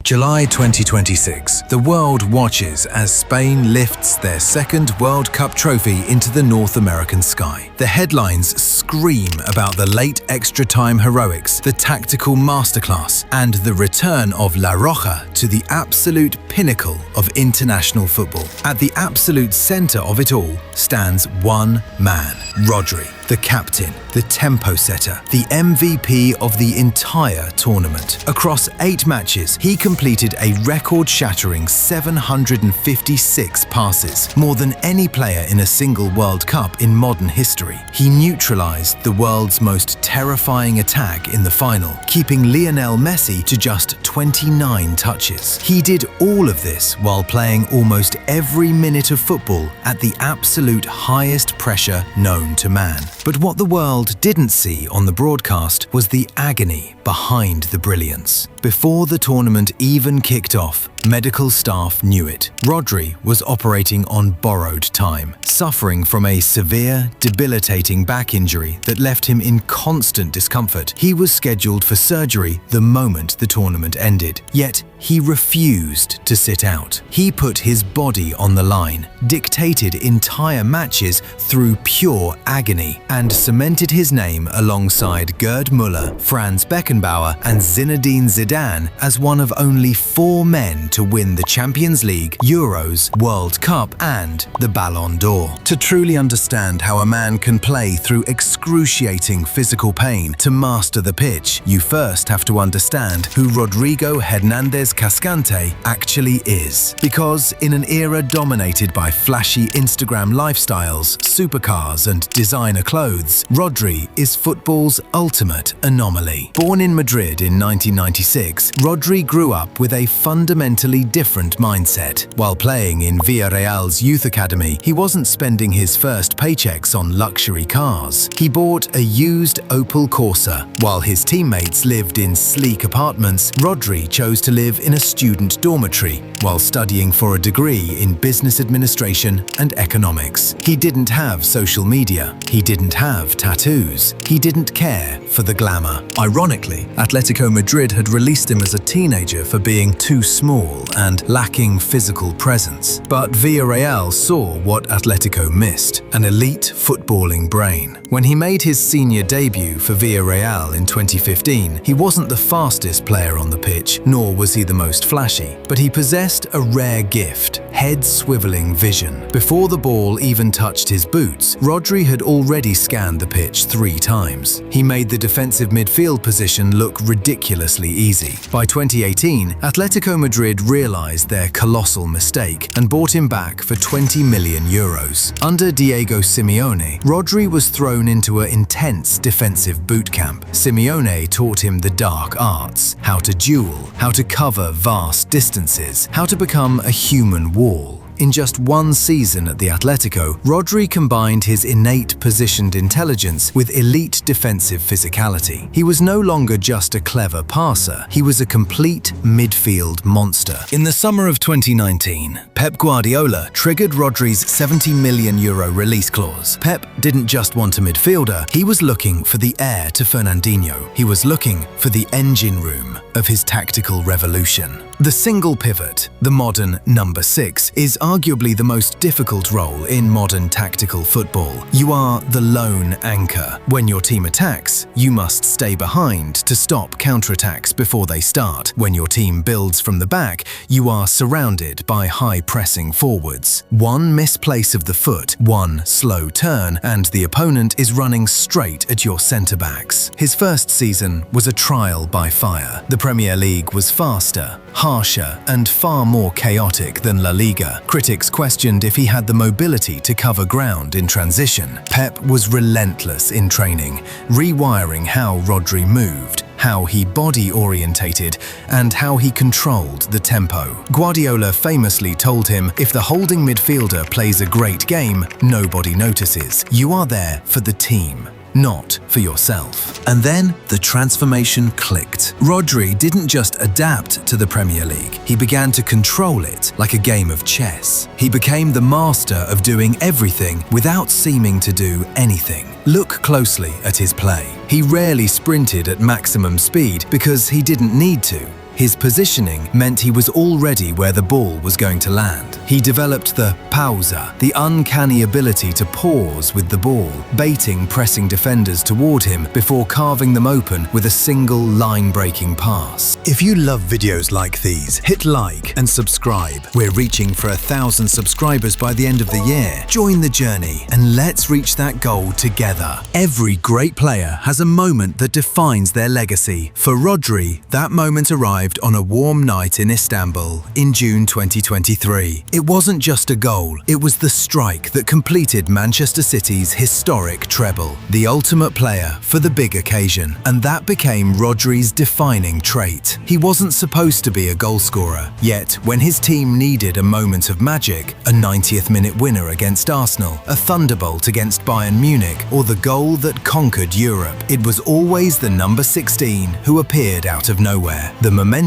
July 2026. The world watches as Spain lifts their second World Cup trophy into the North American sky. The headlines scream about the late extra-time heroics, the tactical masterclass, and the return of La Roja to the absolute pinnacle of international football. At the absolute center of it all stands one man, Rodri, the captain, the tempo setter, the MVP of the entire tournament. Across 8 matches, he completed a record-shattering 756 passes, more than any player in a single World Cup in modern history. He neutralized the world's most terrifying attack in the final, keeping Lionel Messi to just 29 touches. He did all of this while playing almost every minute of football at the absolute highest pressure known to man. But what the world didn't see on the broadcast was the agony behind the brilliance. Before the tournament even kicked off, medical staff knew it. Rodri was operating on borrowed time, suffering from a severe, debilitating back injury that left him in constant discomfort. He was scheduled for surgery the moment the tournament ended, yet he refused to sit out. He put his body on the line, dictated entire matches through pure agony, and cemented his name alongside Gerd Müller, Franz Beckenbauer, and Zinedine Zidane as one of only 4 men to win the Champions League, Euros, World Cup, and the Ballon d'Or. To truly understand how a man can play through excruciating physical pain to master the pitch, you first have to understand who Rodrigo Hernández Cascante actually is. Because in an era dominated by flashy Instagram lifestyles, supercars, and designer clothes, Rodri is football's ultimate anomaly. Born in Madrid in 1996, Rodri grew up with a fundamentally different mindset. While playing in Villarreal's youth academy, he wasn't spending his first paychecks on luxury cars. He bought a used Opel Corsa. While his teammates lived in sleek apartments, Rodri chose to live in a student dormitory while studying for a degree in business administration and economics. He didn't have social media. He didn't have tattoos. He didn't care for the glamour. Ironically, Atlético Madrid had released him as a teenager for being too small and lacking physical presence. But Villarreal saw what Atlético missed, an elite footballing brain. When he made his senior debut for Villarreal in 2015, he wasn't the fastest player on the pitch, nor was he the most flashy, but he possessed a rare gift: head-swiveling vision. Before the ball even touched his boots, Rodri had already scanned the pitch 3 times. He made the defensive midfield position look ridiculously easy. By 2018, Atlético Madrid realized their colossal mistake and bought him back for 20 million euros. Under Diego Simeone, Rodri was thrown into an intense defensive boot camp. Simeone taught him the dark arts: how to duel, how to cover vast distances, how to become a human wall. In just 1 season at the Atlético, Rodri combined his innate positioned intelligence with elite defensive physicality. He was no longer just a clever passer, he was a complete midfield monster. In the summer of 2019, Pep Guardiola triggered Rodri's €70 million release clause. Pep didn't just want a midfielder, he was looking for the heir to Fernandinho. He was looking for the engine room of his tactical revolution. The single pivot, the modern number 6, is arguably the most difficult role in modern tactical football. You are the lone anchor. When your team attacks, you must stay behind to stop counterattacks before they start. When your team builds from the back, you are surrounded by high-pressing forwards. One misplace of the foot, one slow turn, and the opponent is running straight at your centre-backs. His first season was a trial by fire. The Premier League was faster, harsher, and far more chaotic than La Liga. Critics questioned if he had the mobility to cover ground in transition. Pep was relentless in training, rewiring how Rodri moved, how he body-orientated, and how he controlled the tempo. Guardiola famously told him, "If the holding midfielder plays a great game, nobody notices. You are there for the team, not for yourself." And then the transformation clicked. Rodri didn't just adapt to the Premier League, he began to control it like a game of chess. He became the master of doing everything without seeming to do anything. Look closely at his play. He rarely sprinted at maximum speed because he didn't need to. His positioning meant he was already where the ball was going to land. He developed the pausa, the uncanny ability to pause with the ball, baiting pressing defenders toward him before carving them open with a single line-breaking pass. If you love videos like these, hit like and subscribe. We're reaching for 1,000 subscribers by the end of the year. Join the journey and let's reach that goal together. Every great player has a moment that defines their legacy. For Rodri, that moment arrived on a warm night in Istanbul in June 2023. It wasn't just a goal, it was the strike that completed Manchester City's historic treble. The ultimate player for the big occasion, and that became Rodri's defining trait. He wasn't supposed to be a goalscorer, yet when his team needed a moment of magic, a 90th minute winner against Arsenal, a thunderbolt against Bayern Munich, or the goal that conquered Europe, it was always the number 16 who appeared out of nowhere. The momentum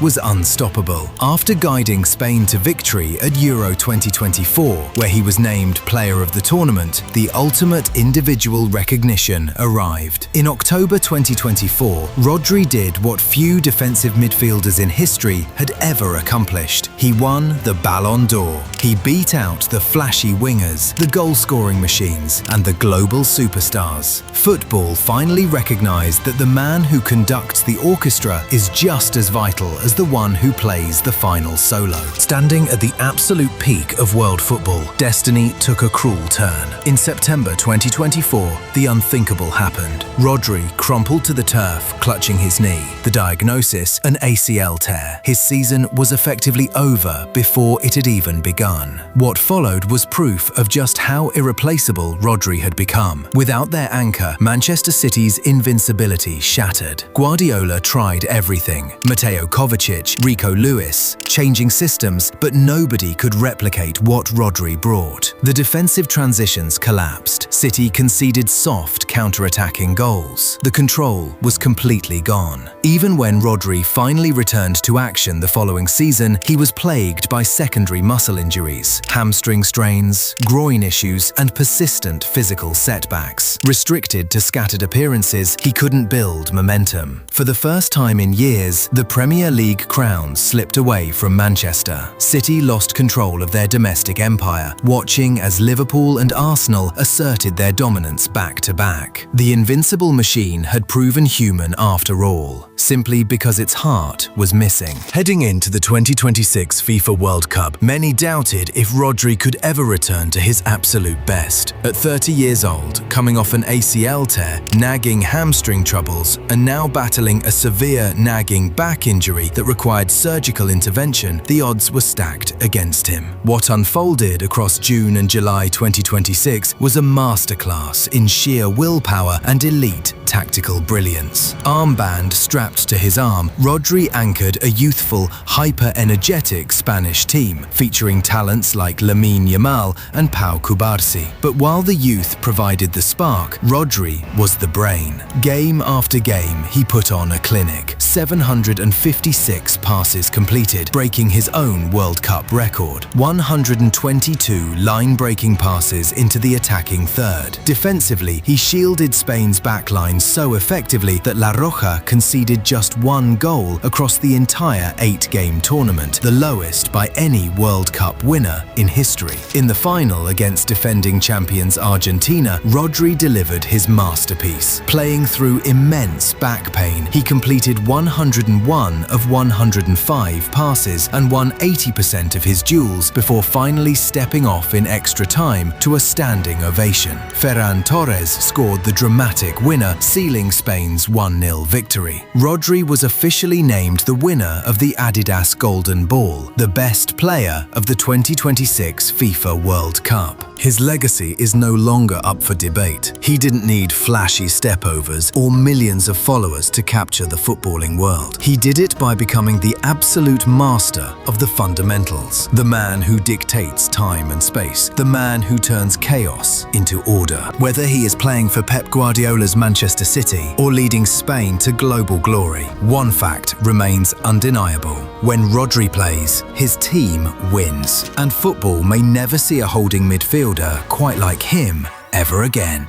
was unstoppable. After guiding Spain to victory at Euro 2024, where he was named Player of the Tournament, the ultimate individual recognition arrived. In October 2024, Rodri did what few defensive midfielders in history had ever accomplished. He won the Ballon d'Or. He beat out the flashy wingers, the goal-scoring machines, and the global superstars. Football finally recognized that the man who conducts the orchestra is just as vital as the one who plays the final solo. Standing at the absolute peak of world football, destiny took a cruel turn. In September 2024, the unthinkable happened. Rodri crumpled to the turf, clutching his knee. The diagnosis, an ACL tear. His season was effectively over before it had even begun. What followed was proof of just how irreplaceable Rodri had become. Without their anchor, Manchester City's invincibility shattered. Guardiola tried everything. Mateo Kovacic, Rico Lewis, changing systems, but nobody could replicate what Rodri brought. The defensive transitions collapsed. City conceded soft, counter-attacking goals. The control was completely gone. Even when Rodri finally returned to action the following season, he was plagued by secondary muscle injuries, hamstring strains, groin issues, and persistent physical setbacks. Restricted to scattered appearances, he couldn't build momentum. For the first time in years, the Premier League crown slipped away from Manchester. City lost control of their domestic empire, watching as Liverpool and Arsenal asserted their dominance back-to-back. The invincible machine had proven human after all, simply because its heart was missing. Heading into the 2026 FIFA World Cup, many doubted if Rodri could ever return to his absolute best. At 30 years old, coming off an ACL tear, nagging hamstring troubles, and now battling a severe nagging back injury that required surgical intervention, the odds were stacked against him. What unfolded across June and July 2026 was a masterclass in sheer willpower and elite tactical brilliance. Armband strapped to his arm, Rodri anchored a youthful, hyper-energetic Spanish team, featuring talents like Lamine Yamal and Pau Cubarsí. But while the youth provided the spark, Rodri was the brain. Game after game, he put on a clinic. 756 passes completed, breaking his own World Cup record. 122 line-breaking passes into the attacking third. Defensively, he shielded Spain's backline so effectively that La Roja conceded just one goal across the entire 8-game tournament, the lowest by any World Cup winner in history. In the final against defending champions Argentina, Rodri delivered his masterpiece. Playing through immense back pain, he completed 101 of 105 passes and won 80% of his duels before finally stepping off in extra time to a standing ovation. Ferran Torres scored the dramatic winner, sealing Spain's 1-0 victory. Rodri was officially named the winner of the Adidas Golden Ball, the best player of the 2026 FIFA World Cup. His legacy is no longer up for debate. He didn't need flashy stepovers or millions of followers to capture the footballing world. He did it by becoming the absolute master of the fundamentals, the man who dictates time and space, the man who turns chaos into order. Whether he is playing for Pep Guardiola's Manchester City or leading Spain to global glory, one fact remains undeniable. When Rodri plays, his team wins. And football may never see a holding midfielder quite like him ever again.